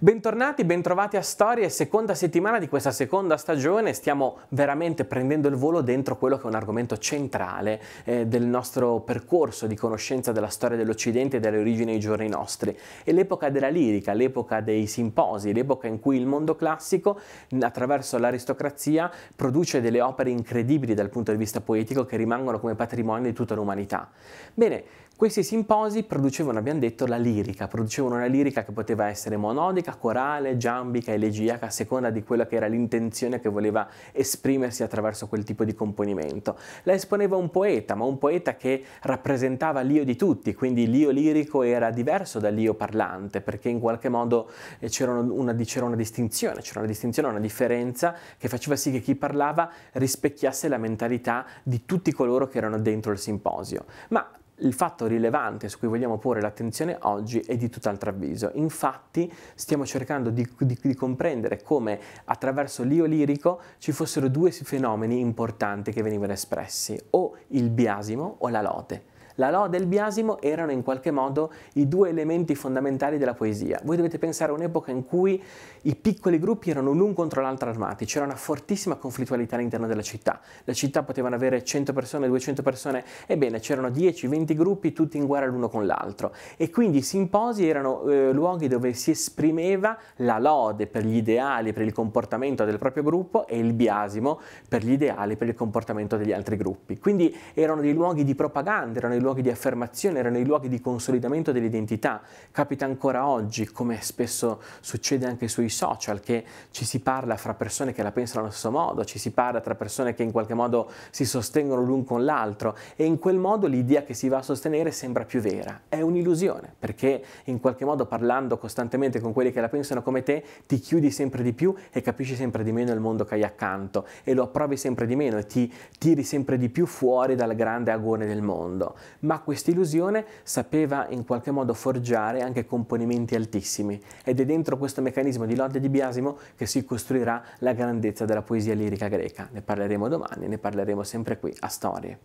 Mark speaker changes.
Speaker 1: Bentornati, bentrovati a Storie, seconda settimana di questa seconda stagione. Stiamo veramente prendendo il volo dentro quello che è un argomento centrale del nostro percorso di conoscenza della storia dell'Occidente e delle origini ai giorni nostri. È l'epoca della lirica, l'epoca dei simposi, l'epoca in cui il mondo classico, attraverso l'aristocrazia, produce delle opere incredibili dal punto di vista poetico che rimangono come patrimonio di tutta l'umanità. Bene, questi simposi producevano, abbiamo detto, la lirica, producevano una lirica che poteva essere monodica, corale, giambica, elegiaca, a seconda di quella che era l'intenzione che voleva esprimersi attraverso quel tipo di componimento. La esponeva un poeta, ma un poeta che rappresentava l'io di tutti, quindi l'io lirico era diverso dall'io parlante, perché in qualche modo c'era una distinzione, una differenza che faceva sì che chi parlava rispecchiasse la mentalità di tutti coloro che erano dentro il simposio. Ma il fatto rilevante su cui vogliamo porre l'attenzione oggi è di tutt'altro avviso. Infatti stiamo cercando di comprendere come attraverso l'io lirico ci fossero due fenomeni importanti che venivano espressi, o il biasimo o la lode. La lode e il biasimo erano in qualche modo i due elementi fondamentali della poesia. Voi dovete pensare a un'epoca in cui i piccoli gruppi erano l'un contro l'altro armati, c'era una fortissima conflittualità all'interno della città. Le città potevano avere 100 persone, 200 persone, ebbene c'erano 10-20 gruppi tutti in guerra l'uno con l'altro. E quindi i simposi erano luoghi dove si esprimeva la lode per gli ideali, per il comportamento del proprio gruppo, e il biasimo per gli ideali, per il comportamento degli altri gruppi. Quindi erano dei luoghi di propaganda, erano dei luoghi di affermazione, erano i luoghi di consolidamento dell'identità. Capita ancora oggi, come spesso succede anche sui social, che ci si parla fra persone che la pensano allo stesso modo, ci si parla tra persone che in qualche modo si sostengono l'un con l'altro, e in quel modo l'idea che si va a sostenere sembra più vera. È un'illusione, perché in qualche modo, parlando costantemente con quelli che la pensano come te, ti chiudi sempre di più e capisci sempre di meno il mondo che hai accanto, e lo approvi sempre di meno e ti tiri sempre di più fuori dal grande agone del mondo. Ma questa illusione sapeva in qualche modo forgiare anche componimenti altissimi, ed è dentro questo meccanismo di lode e di biasimo che si costruirà la grandezza della poesia lirica greca. Ne parleremo domani, ne parleremo sempre qui a Storie.